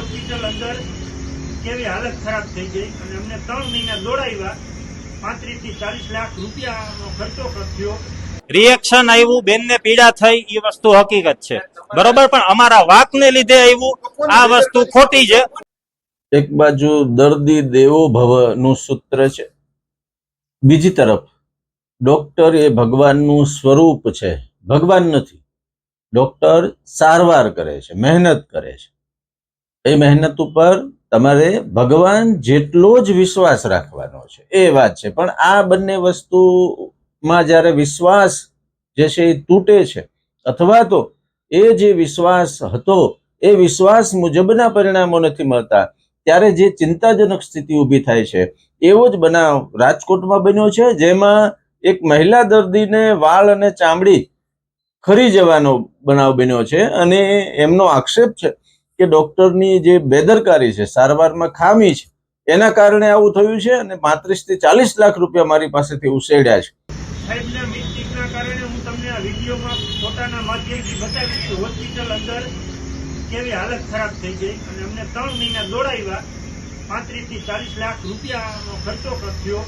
Hospital અંદર કેવી હાલત ખરાબ થઈ ગઈ અને અમને 3 મહિના દોડાવ્યા, 35 થી 40 લાખ રૂપિયાનો ખર્ચો કર્યો. રિએક્શન આવ્યું, બેનને પીડા થઈ, એ વસ્તુ હકીકત છે, બરોબર, પણ અમારા વાકને લીધે આવ્યું, આ વસ્તુ ખોટી છે. એક બાજુ દર્દી દેવો ભવ નું સૂત્ર છે, બીજી તરફ ડોક્ટર એ ભગવાનનું સ્વરૂપ છે. ભગવાન નથી, ડોક્ટર સારવાર કરે છે, મહેનત કરે છે. એ મહેનત ઉપર તમારે ભગવાન જેટલો જ વિશ્વાસ રાખવાનો છે, એ વાત છે. પણ આ બંને વસ્તુમાં જ્યારે વિશ્વાસ જે છે એ તૂટે છે, અથવા તો એ જે વિશ્વાસ હતો એ વિશ્વાસ મુજબના પરિણામો નથી મળતા, ત્યારે જે ચિંતાજનક સ્થિતિ ઊભી થાય છે. એવો જ બનાવ રાજકોટમાં બન્યો છે, જેમાં એક મહિલા દર્દીને વાળ અને ચામડી ખરી જવાનો બનાવ બન્યો છે. અને એમનો આક્ષેપ છે કે ડોક્ટરની જે બેદરકારી છે, સારવારમાં ખામી છે, એના કારણે આવું થયું છે. અને 35 થી 40 લાખ રૂપિયા મારી પાસેથી ઉછેડ્યા છે. સાહેબના મિસ્ટેકના કારણે હું તમને આ વિડીયોમાં ફોટાના માધ્યમથી બતાવી છું. હોસ્પિટલ અંદર કેવી હાલત ખરાબ થઈ ગઈ અને અમને 3 મહિના દોડાવ્યા, 35 થી 40 લાખ રૂપિયાનો ખર્ચો કર્યો.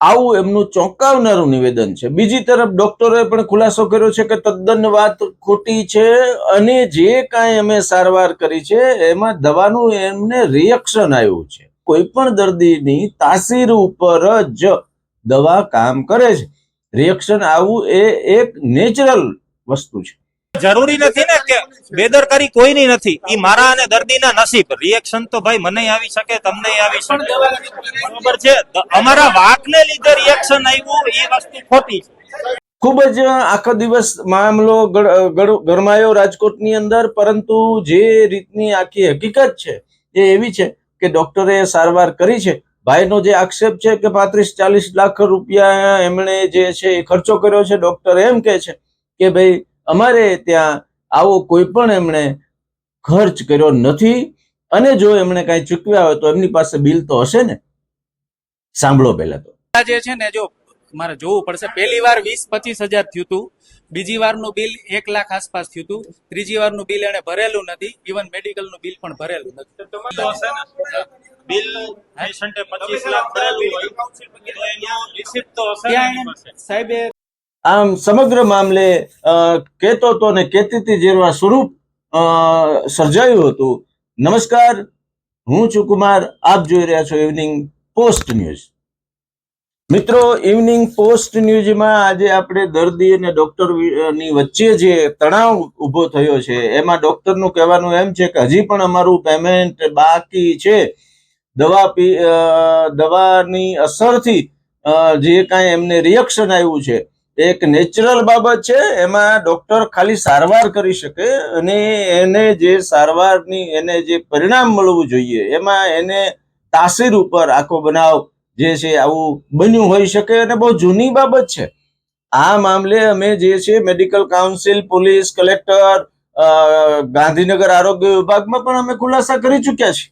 આવું એમનું ચોંકાવનારું નિવેદન છે. બીજી તરફ ડોક્ટરોએ પણ ખુલાસો કર્યો છે કે તદ્દન વાત ખોટી છે, અને જે કાંઈ અમે સારવાર કરી છે એમાં દવાનું એમને રિએક્શન આવ્યું છે. કોઈ પણ દર્દીની તાસીર ઉપર જ દવા કામ કરે છે. રિએક્શન આવવું એ એક નેચરલ વસ્તુ છે. જરૂરી નથી ને કે બેદરકારી કોઈની નથી, ઈ મારા અને દર્દીના નસીબ. રિએક્શન તો ભાઈ મને આવી શકે, તમને આવી શકે, બરોબર છે. અમારા વાકને લીધે રિએક્શન આવ્યું, એ વસ્તુ ખોટી છે. ખૂબ જ આખો દિવસ મામલો ગરમાયો રાજકોટની અંદર, પરંતુ જે રીતની આખી હકીકત છે એ એવી છે કે ડોક્ટરે સારવાર કરી છે. ભાઈનો જે આક્ષેપ છે કે 35-40 લાખ રૂપિયા એમણે જે છે એ ખર્ચો કર્યો છે, ડોક્ટર એમ કહે છે કે ભાઈ અમારે ત્યાં આવો કોઈ પણ એમણે ખર્ચ કર્યો નથી, અને જો એમણે કાંઈ ચૂકવ્યા હોય તો એમની પાસે બિલ તો હશે ને. સાંભળો પહેલા તો. જે છે ને, જો મારે જોવું પડશે. પહેલી વાર 20-25 હજાર થયું હતું, બીજી વારનું બિલ 1 લાખ આસપાસ થયું હતું, ત્રીજી વારનું બિલ એને ભરેલું નથી, ઇવન મેડિકલનું બિલ પણ ભરેલું નથી. બિલ પેશન્ટે 25 લાખ ભરેલું હોય તો એનો રિસિપ્ટ તો હશે ને એની પાસે. સાહેબે આમ સમગ્ર મામલે કહેતો હતો ને કહેતી જેવા સ્વરૂપ સર્જાયું હતું. નમસ્કાર, હું છું કુમાર, આપ જોઈ રહ્યા છો ઇવનિંગ પોસ્ટ ન્યૂઝ. મિત્રો, ઇવનિંગ પોસ્ટ ન્યૂઝમાં આજે આપણે દર્દી અને ડોક્ટર ની વચ્ચે જે તણાવ ઉભો થયો છે, એમાં ડોક્ટરનું કહેવાનું એમ છે કે હજી પણ અમારું પેમેન્ટ બાકી છે. દવાની અસરથી જે કાંઈ એમને રિએક્શન આવ્યું છે એક નેચરલ બાબત છે. એમાં ડોક્ટર ખાલી સારવાર કરી શકે, અને એને જે સારવારની એને જે પરિણામ મળવું જોઈએ એમાં એને તાસીર ઉપર આખો બનાવ જે છે આવું બન્યું હોઈ શકે, અને બહુ જૂની બાબત છે. આ મામલે અમે જે છે medical council, police, collector, Gandhinagar આરોગ્ય વિભાગમાં પણ અમે ખુલાસા કરી ચૂક્યા છીએ.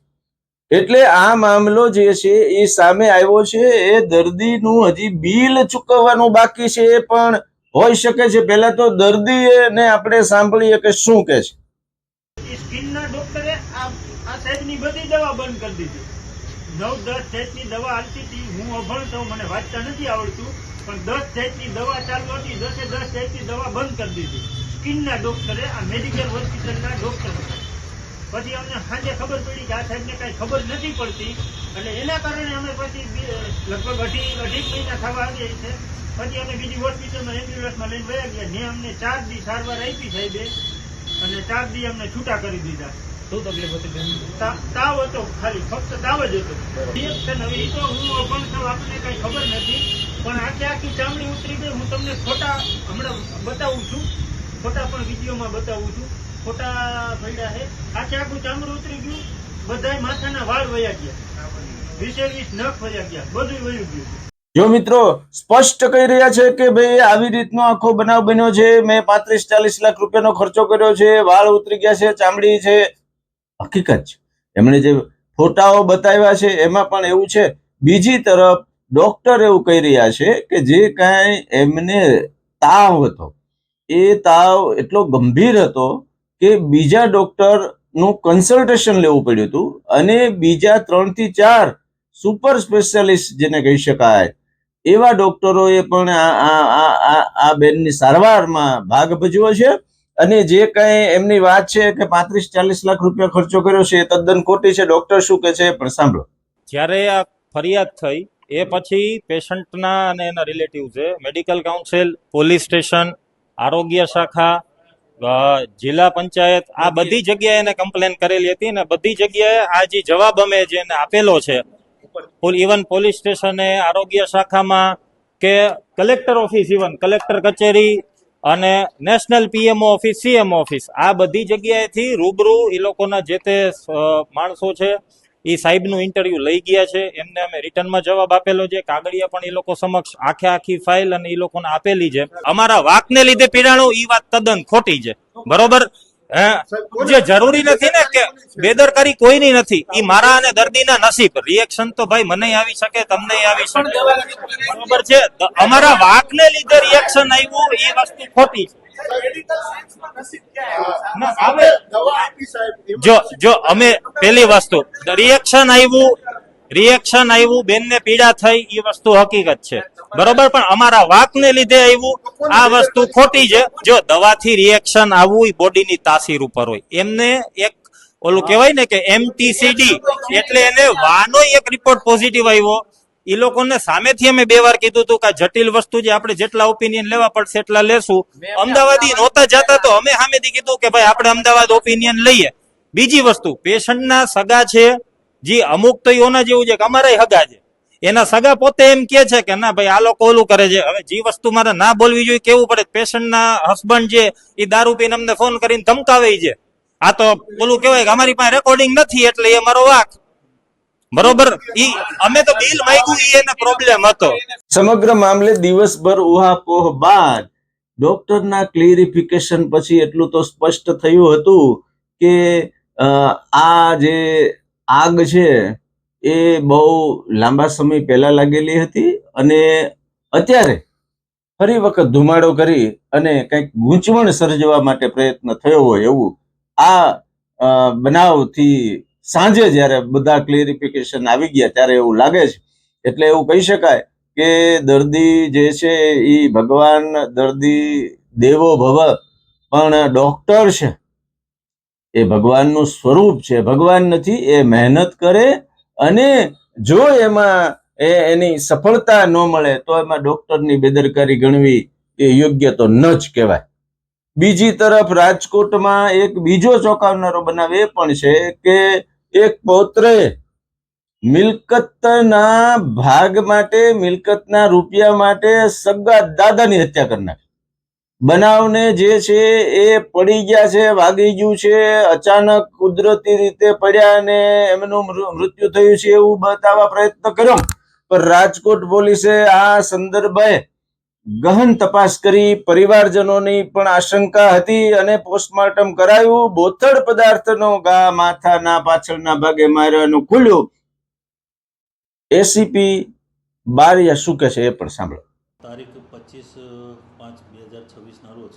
એટલે આ મામલો જે છે એ સામે આવ્યો છે. એ દર્દીનું હજી બિલ ચૂકવવાનું બાકી છે, એ પણ હોઈ શકે છે. પહેલા તો દર્દીને આપણે સાંભળીએ કે શું કહે છે. સ્કિનના ડોક્ટરે આ સાહેબની બધી દવા બંધ કરી દીધી. 9-10 સેટની દવા હાલતી હતી. હું અભણ છું, મને વાંચતા નથી આવડતું, પણ 10 સેટની દવા ચાલુ હતી. 10 સેટની દવા બંધ કરી દીધી સ્કિનના ડોક્ટરે, આ મેડિકલ હોસ્પિટલના ડોક્ટર. પછી અમને સાંજે ખબર પડી કે આ સાહેબને કાંઈ ખબર નથી પડતી, અને એના કારણે અમે પછી લગભગ અઢી મહિના થવા આવ્યા છે. પછી અમે બીજી હોસ્પિટલમાં એમ્બ્યુલન્સમાં લઈને વયા ગયા. ને અમને 4 દી સારવાર આપી સાહેબે, અને 4 દી અમને છૂટા કરી દીધા. શું તકલીફ હતી? તાવ હતો, ખાલી ફક્ત તાવ જ હતો. રિએક્શન હવે તો હું અભણ છું, આપણને કાંઈ ખબર નથી, પણ આખી ચામડી ઉતરી ગઈ. હું તમને ફોટા હમણાં બતાવું છું, ફોટા પણ વિડીયોમાં બતાવું છું. ફોટા પડ્યા છે. આખું ચામડું ઉતરી ગયું, બધાય માથાના વાળ વયા ગયા, 20-20 નખ વયા ગયા, બધું વયું ગયું. જો મિત્રો સ્પષ્ટ કહી રહ્યા છે કે ભાઈ આવી રીતનો આખો બનાવ બન્યો છે, મેં 35-40 લાખ રૂપિયાનો ખર્ચો કર્યો છે, વાળ ઉતરી ગયા છે, ચામડી છે. હકીકત છે, એમણે જે ફોટાઓ બતાવ્યા છે એમાં પણ એવું છે. બીજી તરફ ડોક્ટર એવું કહી રહ્યા છે કે જે કાંઈ એમને તાવ હતો, એ તાવ એટલો ગંભીર હતો કે બીજા ડોક્ટર નું કન્સલ્ટેશન લેવું પડ્યું હતું અને બીજા 3 થી 4 સુપર સ્પેશિયાલિસ્ટ જેને કહી શકાય એવા ડોક્ટરોએ પણ આ બેનની સારવારમાં ભાગ ભજવ્યો છે. અને જે કઈ એમની વાત છે કે 35-40 લાખ રૂપિયા ખર્ચો કર્યો છે એ તદ્દન ખોટી છે. ડોક્ટર શું કે છે એ પણ સાંભળો. જ્યારે આ ફરિયાદ થઈ એ પછી પેશન્ટના અને એના રિલેટિવ્સે મેડિકલ કાઉન્સિલ, પોલીસ સ્ટેશન, આરોગ્ય શાખા, જિલ્લા પંચાયત આ બધી જગ્યાએ એને કમ્પ્લેન કરેલી હતી અને બધી જગ્યાએ આ જે જવાબ અમે જેને આપેલો છે, ઇવન પોલીસ સ્ટેશને, આરોગ્ય શાખામાં કે કલેક્ટર ઓફિસ, ઇવન કલેક્ટર કચેરી અને national PMO office, CMO office, આ બધી જગ્યાએથી રૂબરૂ એ લોકોના જે તે માણસો છે એ સાહેબનું ઇન્ટરવ્યુ લઈ ગયા છે. એમને અમે રિટર્નમાં જવાબ આપેલો છે, કાગળિયા પણ એ લોકો સમક્ષ આખી ફાઇલ અને એ લોકોને આપેલી છે. અમારા વાકને લીધે પીડાણું એ વાત તદ્દન ખોટી છે. બરોબર, જે જરૂરી નથી ને કે બેદરકારી કોઈની નથી, એ મારા અને દર્દીના નસીબ. રિએક્શન તો ભાઈ મને આવી શકે, તમને આવી શકે, બરોબર છે. અમારા વાકને લીધે રિએક્શન આવ્યું એ વસ્તુ ખોટી છે. જો અમે પેલી વસ્તુ રિએક્શન આવ્યું, બેનને પીડા થઈ એ વસ્તુ હકીકત છે, બરોબર, પણ અમારા વાકને લીધે આવ્યું આ વસ્તુ ખોટી છે. જો દવાથી રિએક્શન આવવું એ બોડીની તાસીર ઉપર હોય. એમને એક ઓલું કહેવાય ને કે MTCD એટલે એને વાનો એક રિપોર્ટ પોઝિટિવ આવ્યો. એ લોકોને સામેથી અમે 2 વાર કીધું હતું કે જટિલ વસ્તુ જે આપણે જેટલા ઓપિનિયન લેવા પડશે એટલા લેશું. અમદાવાદી નહોતા જતા તો અમે સામેથી કીધું કે ભાઈ આપણે અમદાવાદ ઓપિનિયન લઈએ. બીજી વસ્તુ, પેશન્ટના સગા છે જે અમુક તો એના જેવું છે કે અમારા સગા છે, એના સગા પોતે એમ કે છે કે ના ભાઈ આ લોકો ઓલું કરે છે. હવે જે વસ્તુ મારે ના બોલવી જોઈએ કેવું પડે. પેશન્ટના હસબન્ડ છે એ દારૂ પીને અમને ફોન કરીને ધમકાવે છે. આ તો ઓલું કહેવાય કે અમારી પાસે રેકોર્ડિંગ નથી એટલે એ મારો વાક, બરોબર. ઈ અમે તો બિલ માંગ્યું ઈ એને પ્રોબ્લેમ હતો. સમગ્ર મામલે દિવસભર ઉહાપોહ બાદ ડોક્ટરના ક્લિયરિફિકેશન પછી એટલું તો સ્પષ્ટ થયું હતું કે આ જે આગ છે એ બહુ લાંબા સમય પહેલા લાગેલી હતી અને અત્યારે ફરી વખત ધુમાડો કરી અને કંઈક ગૂંચવણ સર્જવા માટે પ્રયત્ન થયો હોય એવું આ બનાવથી સાંજે જ્યારે બધા ક્લિયરિફિકેશન આવી ગયા ત્યારે એવું લાગે છે. એટલે એવું કહી શકાય કે દર્દી જે છે એ ભગવાન, દર્દી દેવો ભવ, પણ ડોક્ટર છે એ ભગવાનનું સ્વરૂપ છે. ભગવાન નથી, એ મહેનત કરે અને જો એમાં એની સફળતા ન મળે તો એમાં ડોક્ટરની બેદરકારી ગણવી એ યોગ્ય તો ન જ કહેવાય. બીજી તરફ રાજકોટમાં એક બીજો ચોંકાવનારો બનાવ એ પણ છે કે એક પૌત્રએ મિલકતના ભાગ માટે, મિલકતના રૂપિયા માટે સગા દાદાની હત્યા કરી નાખી. બનાવને જે છે એ પડી ગયા છે, વાગી ગયું છે, અચાનક કુદરતી રીતે પડ્યા અને એમનું મૃત્યુ થયું છે એવું બતાવવા પ્રયત્ન કર્યો, પણ રાજકોટ પોલીસે આ સંદર્ભે ગહન તપાસ કરી. પરિવારજનોની પણ આશંકા હતી અને પોસ્ટમોર્ટમ કરાયું. બોથડ પદાર્થનો ઘા માથાના પાછળના ભાગે માર્યાનું ખુલ્યું. એસીપી બારિયા શું કહે છે એ પણ સાંભળો. તારીખ 25/5/2026ના રોજ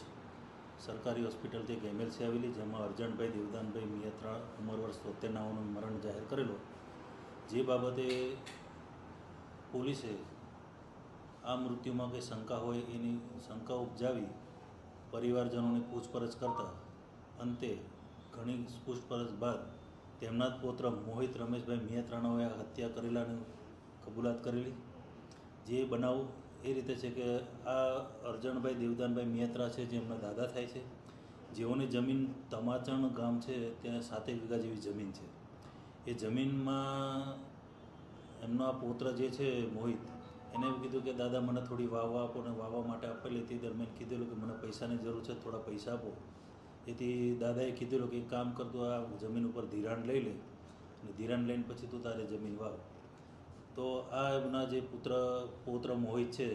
સરકારી હોસ્પિટલથી એક એમએલસી આવેલી, જેમાં અર્જણભાઈ દેવદાનભાઈ મિયાત્રા ઉંમર વર્ષ 73 મરણ જાહેર કરેલો. જે બાબતે પોલીસે આ મૃત્યુમાં કંઈ શંકા હોય એની શંકા ઉપજાવી પરિવારજનોની પૂછપરછ કરતા અંતે ઘણી પૂછપરછ બાદ તેમના જ પુત્ર મોહિત રમેશભાઈ મિયાત્રાણાઓએ હત્યા કરેલાની કબૂલાત કરેલી. જે બનાવ એ રીતે છે કે આ અર્જણભાઈ દેવદાનભાઈ મિયાત્રા છે જે એમના દાદા થાય છે, જેઓની જમીન તમાચણ ગામ છે ત્યાં 7 વીઘા જેવી જમીન છે. એ જમીનમાં એમનો આ પુત્ર જે છે મોહિત, એને એવું કીધું કે દાદા મને થોડી વાવવા આપો, ને વાવવા માટે આપેલી. તે દરમિયાન કીધેલું કે મને પૈસાની જરૂર છે, થોડા પૈસા આપો. એથી દાદાએ કીધેલું કે એક કામ કરતો આ જમીન ઉપર ધિરાણ લઈ લે અને ધિરાણ લઈને પછી તું તારે જમીન વાવ. તો આ એમના જે પૌત્ર મોહિત છે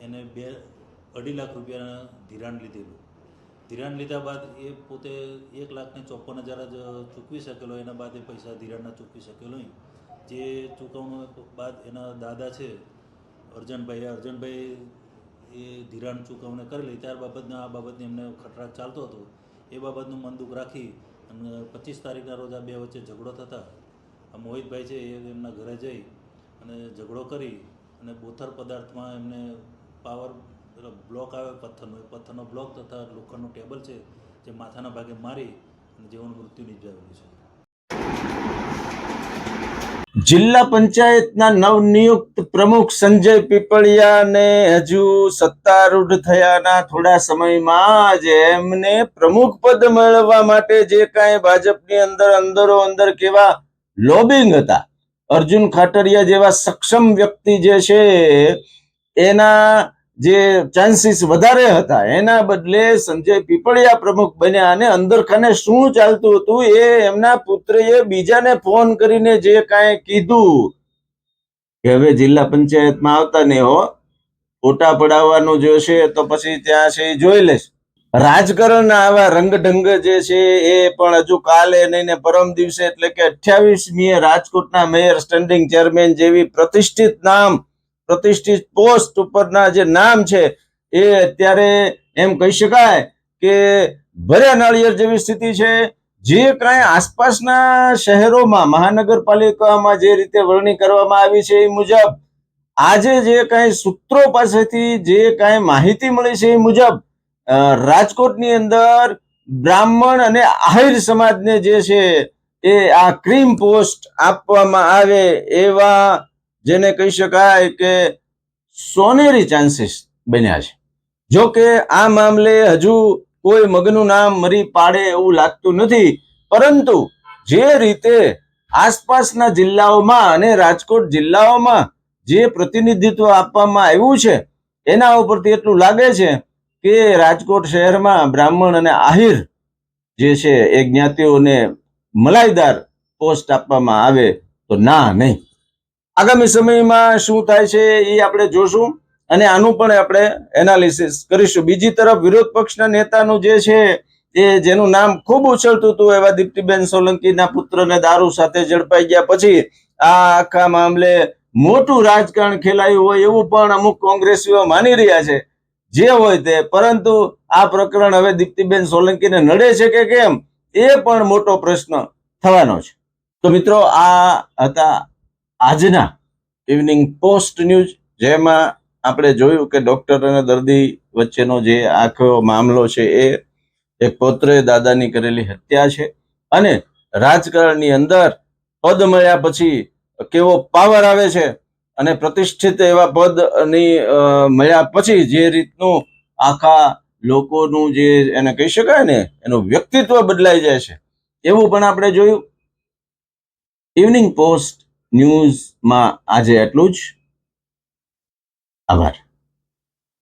એને 2.5 લાખ રૂપિયાના ધિરાણ લીધેલું. ધિરાણ લીધા બાદ એ પોતે 1,54,000 જ ચૂકવી શકેલો. એના બાદ એ પૈસા ધિરાણના ચૂકવી શકેલો નહીં. જે ચૂકવણું બાદ એના દાદા છે અર્જણભાઈ એ ધિરાણ ચૂકવણી કરેલી. ત્યાર બાબતના આ બાબતની એમને ખટરાક ચાલતો હતો. એ બાબતનું મન દુઃખ રાખી અને 25 તારીખના રોજ આ બે વચ્ચે ઝઘડો થતા આ મોહિતભાઈ છે એ એમના ઘરે જઈ અને ઝઘડો કરી અને બોથર પદાર્થમાં એમને પાવર બ્લોક આવે પથ્થરનો, એ પથ્થરનો બ્લોક તથા લોખંડનું ટેબલ છે જે માથાના ભાગે મારી અને જેઓનું મૃત્યુ નિપજાવેલું છે. જિલ્લા પંચાયતના નવનિયુક્ત પ્રમુખ સંજય પીપળિયાને હજુ સત્તારૂઢ થયાના થોડા સમયમાં જ એમને પ્રમુખ પદ મેળવવા માટે જે કાંઈ ભાજપની અંદરો અંદર કેવા લોબિંગ હતા, અર્જુન ખાટરિયા જેવા સક્ષમ વ્યક્તિ જે છે એના જે ચાન્સીસ વધારે હતા, એના બદલે સંજય પીપળિયા પ્રમુખ બન્યા. અને અંદરખાને શું ચાલતું હતું એ એમના પુત્રએ બીજાને ફોન કરીને જે કાંઈ કીધું કે હવે જિલ્લા પંચાયતમાં આવતા નહીં હો, ફોટા પડાવવાનું જોશે તો પછી ત્યાં છે જોઈ લેશ. રાજકારણના આવા રંગઢંગ જે છે એ પણ હજુ કાલે નહીં ને પરમ દિવસે એટલે કે 28મીએ રાજકોટના મેયર, સ્ટેન્ડિંગ ચેરમેન જેવી પ્રતિષ્ઠિત પોસ્ટ ઉપરના જે નામ છે એ અત્યારે એમ કહી શકાય કે ભર્યા નાળિયેર જેવી સ્થિતિ છે. જે કાંઈ આસપાસના શહેરોમાં, મહાનગરપાલિકામાં જે રીતે વરણી કરવામાં આવી છે એ મુજબ આજે જે કાંઈ સૂત્રો પાસેથી જે કાંઈ માહિતી મળી છે એ મુજબ રાજકોટની અંદર બ્રાહ્મણ અને આહિર સમાજને જે છે એ આ ક્રીમ પોસ્ટ આપવામાં આવે એવા જેને કહી શકાય કે સોનેરી ચાન્સીસ બન્યા છે. જો કે આ મામલે હજુ કોઈ મગનું નામ મરી પાડે એવું લાગતું નથી, પરંતુ જે રીતે આસપાસના જિલ્લાઓમાં અને રાજકોટ જિલ્લાઓમાં જે પ્રતિનિધિત્વ આપવામાં આવ્યું છે એના ઉપરથી એટલું લાગે છે કે રાજકોટ શહેરમાં બ્રાહ્મણ અને આહિર જે છે એ જ્ઞાતિઓને મલાઈદાર પોસ્ટ આપવામાં આવે તો ના નહીં. આગામી સમયમાં શું થાય છે એ આપણે જોશું અને આનું પણ આપણે એનાલિસિસ કરીશું. બીજી તરફ વિરોધ પક્ષના નેતાનું જે છે એ જેનું નામ ખૂબ ઉછળતું હતું એવા દીપ્તિબેન સોલંકીના પુત્રને દારૂ સાથે ઝડપાઈ ગયા પછી આ આખા મામલે મોટું રાજકારણ ખેલાયું હોય એવું પણ અમુક કોંગ્રેસીઓ માની રહ્યા છે. જે હોય તે, પરંતુ આ પ્રકરણ હવે દીપ્તિબેન સોલંકીને નડે છે કે કેમ એ પણ મોટો પ્રશ્ન થવાનો છે. તો મિત્રો, આ હતા આજના ઇવનિંગ પોસ્ટ ન્યૂઝ, જેમાં આપણે જોયું કે ડોક્ટર અને દર્દી વચ્ચેનો જે આખો મામલો છે એ એક પૌત્રે દાદાની કરેલી હત્યા છે અને રાજકારણની અંદર પદ મળ્યા પછી કેવો પાવર આવે છે અને પ્રતિષ્ઠિત એવા પદની મળ્યા પછી જે રીતનું આખા લોકોનું જે એને કહી શકાય ને એનું વ્યક્તિત્વ બદલાઈ જાય છે એવું પણ આપણે જોયું. ઇવનિંગ પોસ્ટ ન્યૂઝમાં આજે એટલું જ. આભાર.